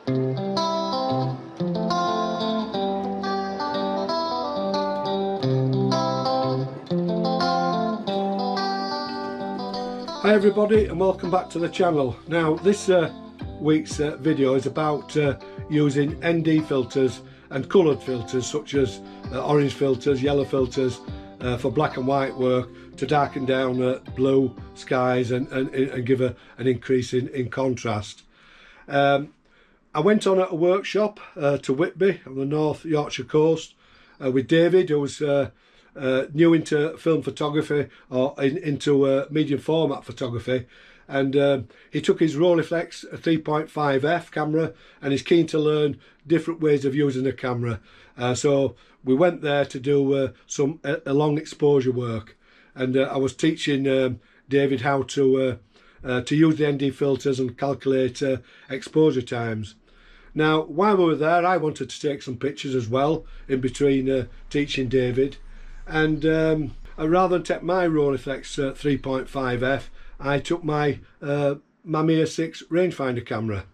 Hi everybody and welcome back to the channel. Now this week's video is about using ND filters and coloured filters such as orange filters, yellow filters for black and white work to darken down blue skies and give an increase in contrast. I went on a workshop to Whitby on the North Yorkshire coast with David, who was new into film photography or into medium format photography, and he took his Rolleiflex 3.5f camera and he's keen to learn different ways of using a camera. So we went there to do some long exposure work, and I was teaching David how to use the ND filters and calculate exposure times. Now while we were there, I wanted to take some pictures as well in between teaching David. And rather than take my Rolleiflex 3.5f, I took my Mamiya 6 rangefinder camera.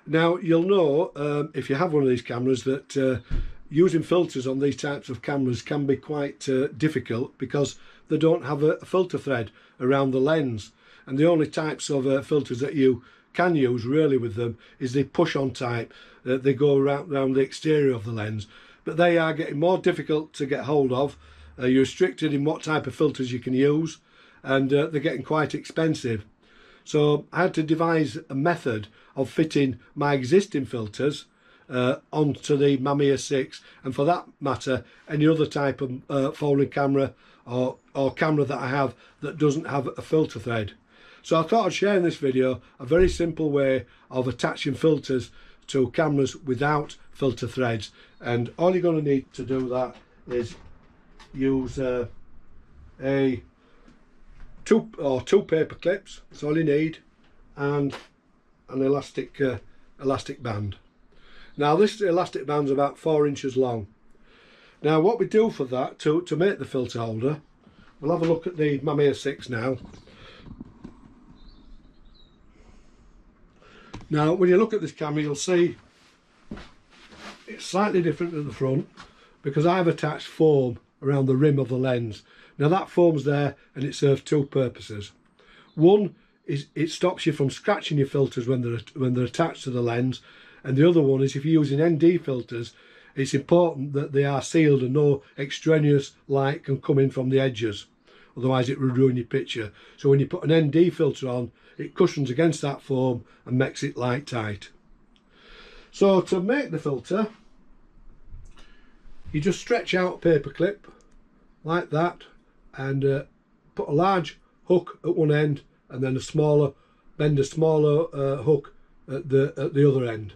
Now you'll know if you have one of these cameras that using filters on these types of cameras can be quite difficult because they don't have a filter thread around the lens, and the only types of filters that you can use really with them is the push-on type. They go around the exterior of the lens, but they are getting more difficult to get hold of. You're restricted in what type of filters you can use, and they're getting quite expensive. So I had to devise a method of fitting my existing filters onto the Mamiya 6, and for that matter any other type of folding camera or camera that I have that doesn't have a filter thread. So I thought I'd share in this video a very simple way of attaching filters to cameras without filter threads, and all you're going to need to do that is use two paper clips. That's all you need, and an elastic band. Now this elastic band's about 4 inches long. Now what we do for that to make the filter holder, we'll have a look at the Mamiya 6 now. Now when you look at this camera, you'll see it's slightly different at the front because I've attached foam around the rim of the lens. Now that foam's there and it serves two purposes. One is it stops you from scratching your filters when they're attached to the lens, and the other one is if you're using ND filters, it's important that they are sealed and no extraneous light can come in from the edges, otherwise it will ruin your picture. So when you put an ND filter on, it cushions against that foam and makes it light tight. So to make the filter, you just stretch out a paper clip like that and put a large hook at one end and then bend a smaller hook at the other end,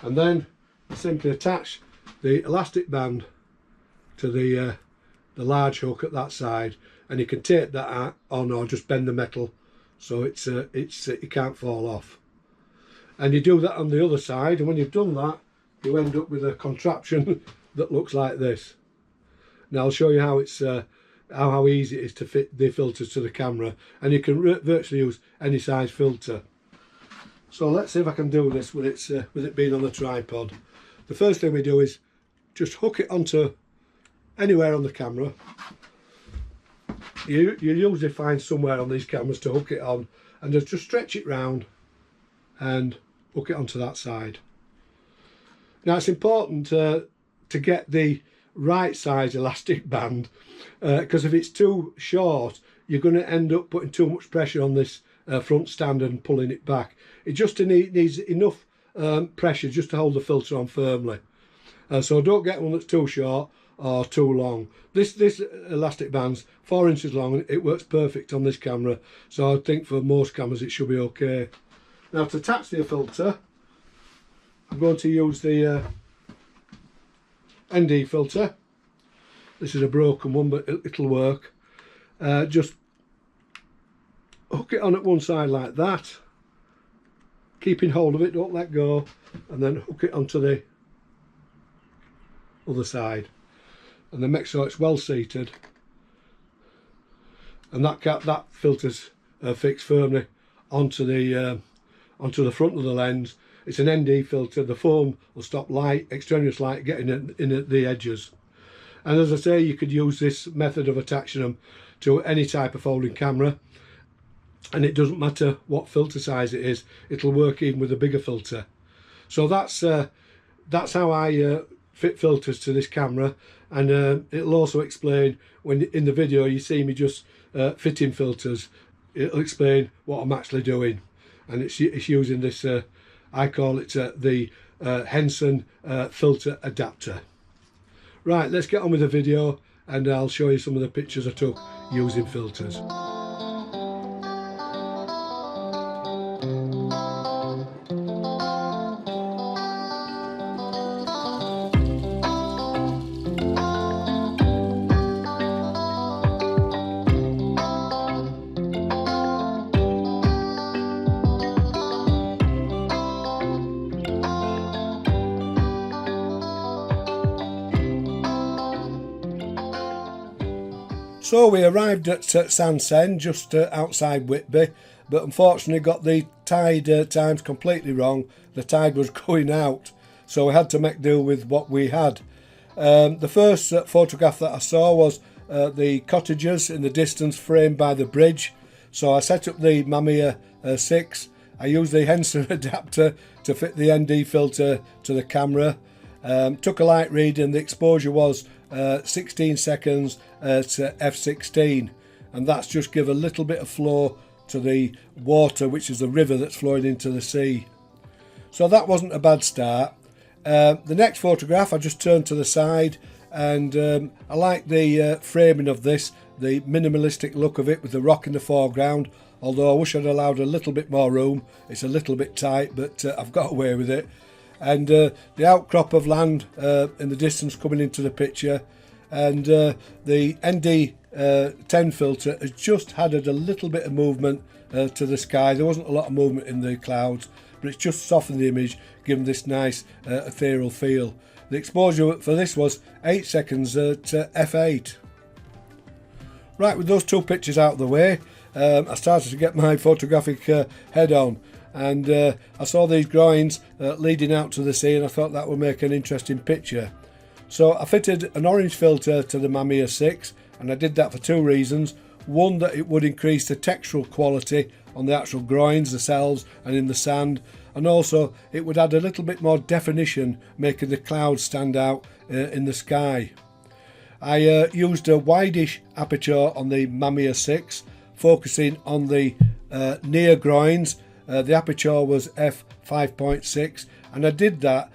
and then simply attach the elastic band to the large hook at that side, and you can tape that on or just bend the metal so it can't fall off. And you do that on the other side, and when you've done that you end up with a contraption that looks like this. Now I'll show you how it's how easy it is to fit the filters to the camera, and you can virtually use any size filter. So let's see if I can do this with it being on the tripod. The first thing we do is just hook it onto anywhere on the camera. You usually find somewhere on these cameras to hook it on, and just stretch it round and hook it onto that side. Now it's important to get the right size elastic band, because if it's too short you're going to end up putting too much pressure on this front stand and pulling it back. It just needs enough pressure just to hold the filter on firmly. So don't get one that's too short or too long. This elastic band's 4 inches long and it works perfect on this camera, so I think for most cameras it should be okay. Now to attach the filter, I'm going to use the ND filter. This is a broken one, but it'll work. Just hook it on at one side like that, keeping hold of it, don't let go, and then hook it onto the other side, and then make sure it's well seated, and that filter's fixed firmly onto the front of the lens, It's an ND filter. The foam will stop light, extraneous light getting in at the edges. And as I say, you could use this method of attaching them to any type of folding camera, and it doesn't matter what filter size it is, it'll work even with a bigger filter. So that's how I fit filters to this camera, and it'll also explain, when in the video you see me just fitting filters, it'll explain what I'm actually doing. And it's using this, I call it the Henson filter adapter. Right, let's get on with the video, and I'll show you some of the pictures I took using filters. So we arrived at Henson, just outside Whitby, but unfortunately got the tide times completely wrong. The tide was going out, so we had to make do with what we had. The first photograph that I saw was the cottages in the distance framed by the bridge. So I set up the Mamiya 6. I used the Henson adapter to fit the ND filter to the camera. Took a light read, and the exposure was 16 seconds at f16, and that's just give a little bit of flow to the water, which is the river that's flowing into the sea. So that wasn't a bad start. The next photograph I just turned to the side, and I like the framing of this, the minimalistic look of it with the rock in the foreground, although I wish I'd allowed a little bit more room. It's a little bit tight, but I've got away with it. And the outcrop of land in the distance coming into the picture, and the ND10 filter has just added a little bit of movement to the sky. There wasn't a lot of movement in the clouds, but it's just softened the image, giving this nice ethereal feel. The exposure for this was 8 seconds at f8. Right, with those two pictures out of the way, I started to get my photographic head on. And I saw these groins leading out to the sea, and I thought that would make an interesting picture. So I fitted an orange filter to the Mamiya 6, and I did that for two reasons. One, that it would increase the textural quality on the actual groins, the cells, and in the sand, and also it would add a little bit more definition, making the clouds stand out in the sky. I used a wideish aperture on the Mamiya 6, focusing on the near groins. The aperture was f5.6, and I did that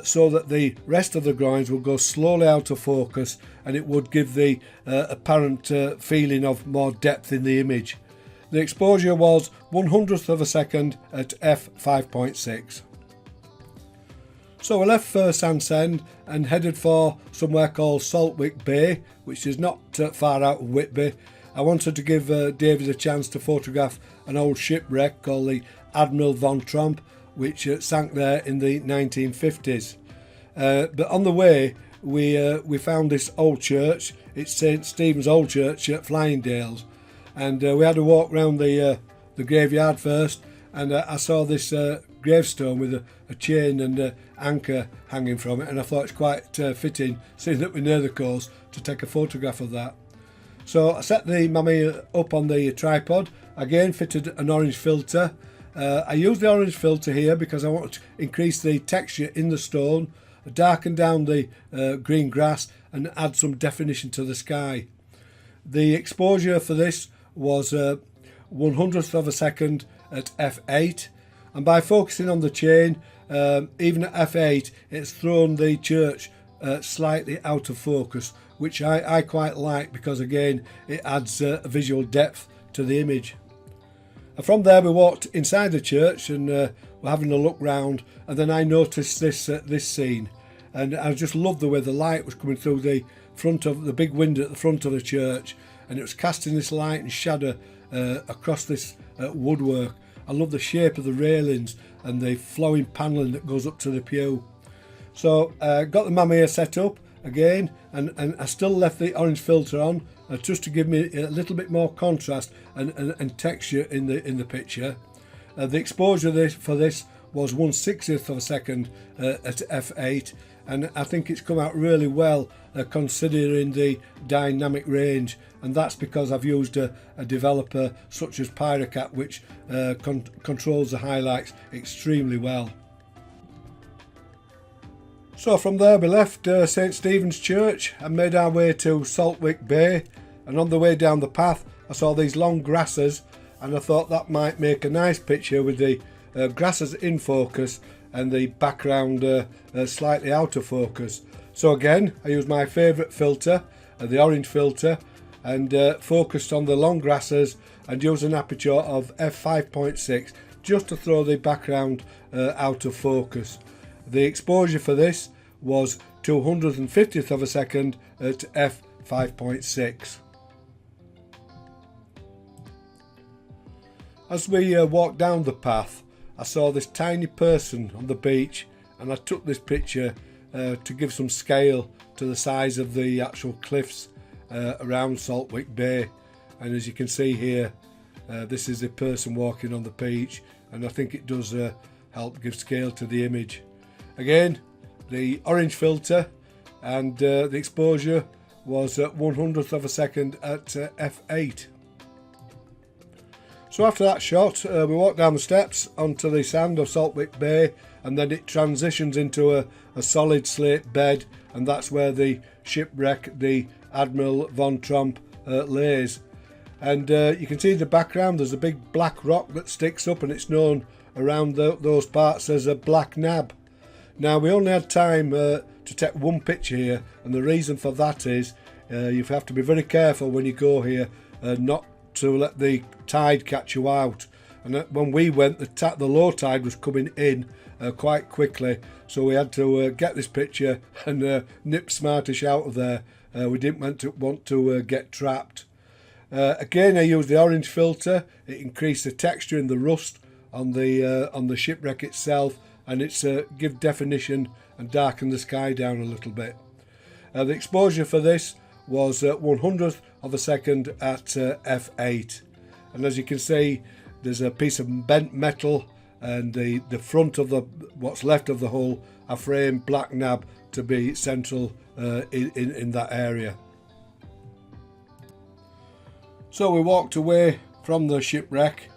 so that the rest of the groins would go slowly out of focus, and it would give the apparent feeling of more depth in the image. The exposure was 1/100th of a second at f5.6. So I left for Henson and headed for somewhere called Saltwick Bay, which is not far out of Whitby. I wanted to give David a chance to photograph an old shipwreck called the Admiral von Tromp, which sank there in the 1950s. But on the way, we found this old church. It's St Stephen's Old Church at Flyingdales, and we had a walk round the graveyard first, and I saw this gravestone with a chain and an anchor hanging from it, and I thought it's quite fitting, seeing that we're near the coast, to take a photograph of that. So I set the Mamiya up on the tripod, again fitted an orange filter. I used the orange filter here because I want to increase the texture in the stone, darken down the green grass, and add some definition to the sky. The exposure for this was 1/100th of a second at f8, and by focusing on the chain, even at f8, it's thrown the church slightly out of focus, which I quite like, because again it adds a visual depth to the image. And from there we walked inside the church, and we're having a look round, and then I noticed this scene, and I just loved the way the light was coming through the front of the big window at the front of the church, and it was casting this light and shadow across this woodwork. I love the shape of the railings and the flowing panelling that goes up to the pew. So got the Mamiya set up again, and I still left the orange filter on just to give me a little bit more contrast and texture in the picture. The exposure for this was 1/60th of a second at f8, and I think it's come out really well considering the dynamic range, and that's because I've used a developer such as Pyrocat, which controls the highlights extremely well. So from there we left St Stephen's Church and made our way to Saltwick Bay, and on the way down the path I saw these long grasses, and I thought that might make a nice picture with the grasses in focus and the background slightly out of focus. So again, I used my favourite filter, the orange filter, and focused on the long grasses and used an aperture of f5.6 just to throw the background out of focus. The exposure for this was 250th of a second at f5.6. As we walked down the path, I saw this tiny person on the beach, and I took this picture to give some scale to the size of the actual cliffs around Saltwick Bay. And as you can see here, this is a person walking on the beach, and I think it does help give scale to the image. Again, the orange filter, and the exposure was at 100th of a second at f8. So after that shot, we walked down the steps onto the sand of Saltwick Bay, and then it transitions into a solid slate bed, and that's where the shipwreck, the Admiral von Tromp, lays. And you can see in the background there's a big black rock that sticks up, and it's known around those parts as a black nab. Now we only had time to take one picture here, and the reason for that is you have to be very careful when you go here not to let the tide catch you out. And when we went, the low tide was coming in quite quickly, so we had to get this picture and nip smartish out of there. We didn't want to get trapped. Again, I used the orange filter. It increased the texture and the rust on the shipwreck itself, and it's give definition and darken the sky down a little bit. The exposure for this was 100th of a second at f8, and as you can see, there's a piece of bent metal, and the front of what's left of the hull I framed black nab to be central in that area. So we walked away from the shipwreck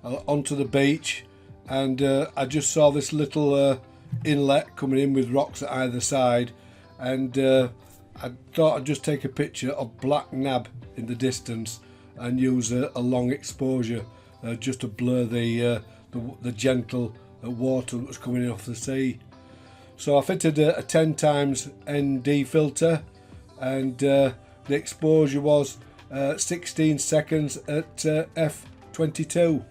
onto the beach, and I just saw this little inlet coming in with rocks at either side, and I thought I'd just take a picture of black nab in the distance and use a long exposure just to blur the gentle water that was coming in off the sea. So I fitted a 10 times ND filter, and the exposure was 16 seconds at f22.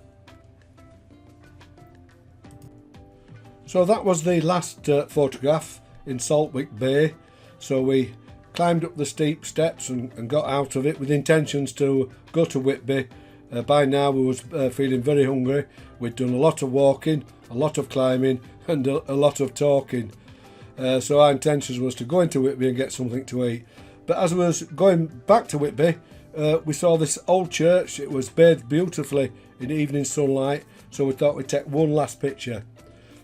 So that was the last photograph in Saltwick Bay. So we climbed up the steep steps and got out of it with intentions to go to Whitby. By now we was feeling very hungry. We'd done a lot of walking, a lot of climbing, and a lot of talking. So our intentions was to go into Whitby and get something to eat. But as we was going back to Whitby, we saw this old church. It was bathed beautifully in evening sunlight, so we thought we'd take one last picture.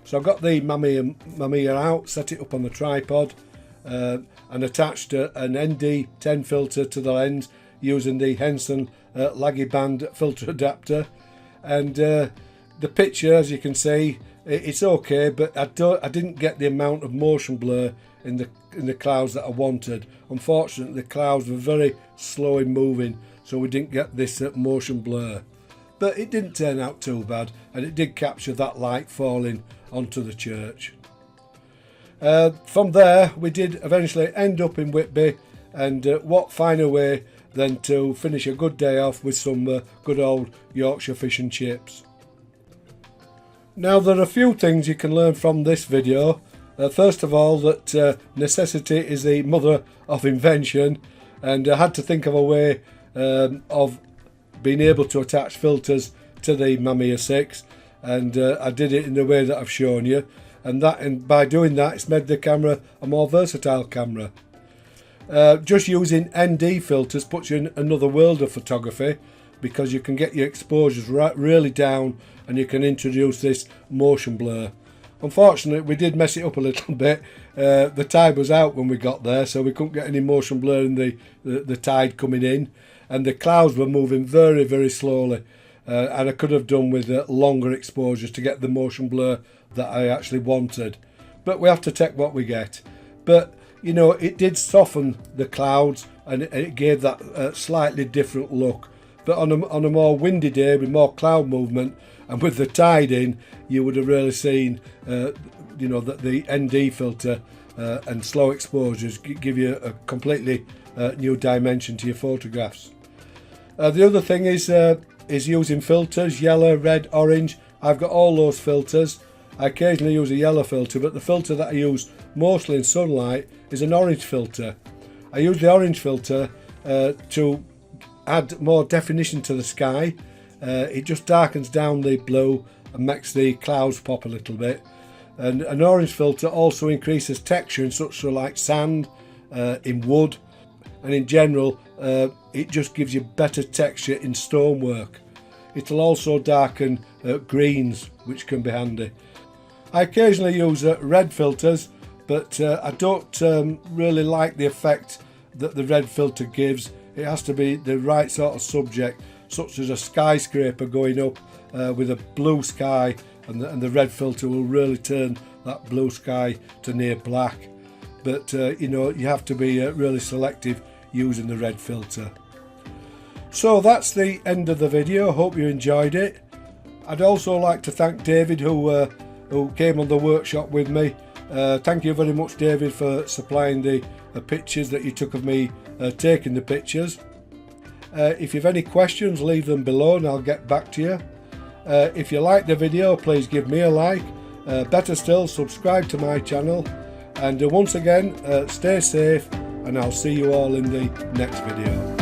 So I got the Mamiya out, set it up on the tripod, and attached an ND10 filter to the lens using the Henson Laggy Band filter adapter. And the picture, as you can see, it's okay, but I didn't get the amount of motion blur in the clouds that I wanted. Unfortunately, the clouds were very slow in moving, so we didn't get this motion blur. But it didn't turn out too bad, and it did capture that light falling onto the church. From there, we did eventually end up in Whitby, and what finer way than to finish a good day off with some good old Yorkshire fish and chips. Now, there are a few things you can learn from this video. First of all, that necessity is the mother of invention, and I had to think of a way of being able to attach filters to the Mamiya 6, and I did it in the way that I've shown you, and by doing that it's made the camera a more versatile camera. Just using ND filters puts you in another world of photography, because you can get your exposures really down and you can introduce this motion blur. Unfortunately, we did mess it up a little bit. The tide was out when we got there, so we couldn't get any motion blur in the tide coming in, and the clouds were moving very, very slowly. And I could have done with longer exposures to get the motion blur that I actually wanted. But we have to take what we get. But you know, it did soften the clouds, and it gave that slightly different look. But on a more windy day with more cloud movement and with the tide in, you would have really seen you know, that the ND filter and slow exposures give you a completely new dimension to your photographs. The other thing is using filters: yellow, red, orange. I've got all those filters. I occasionally use a yellow filter, but the filter that I use mostly in sunlight is an orange filter. I use the orange filter to add more definition to the sky. It just darkens down the blue and makes the clouds pop a little bit. And an orange filter also increases texture in such like sand, in wood, and in general it just gives you better texture in stonework. It'll also darken greens, which can be handy. I occasionally use red filters, but I don't really like the effect that the red filter gives. It has to be the right sort of subject, such as a skyscraper going up with a blue sky, and the red filter will really turn that blue sky to near black. But you know, you have to be really selective using the red filter. So that's the end of the video. Hope you enjoyed it. I'd also like to thank David who came on the workshop with me. Thank you very much, David, for supplying the pictures that you took of me taking the pictures. If you've any questions, leave them below and I'll get back to you. If you like the video, please give me a like. Better still, subscribe to my channel. And once again, stay safe, and I'll see you all in the next video.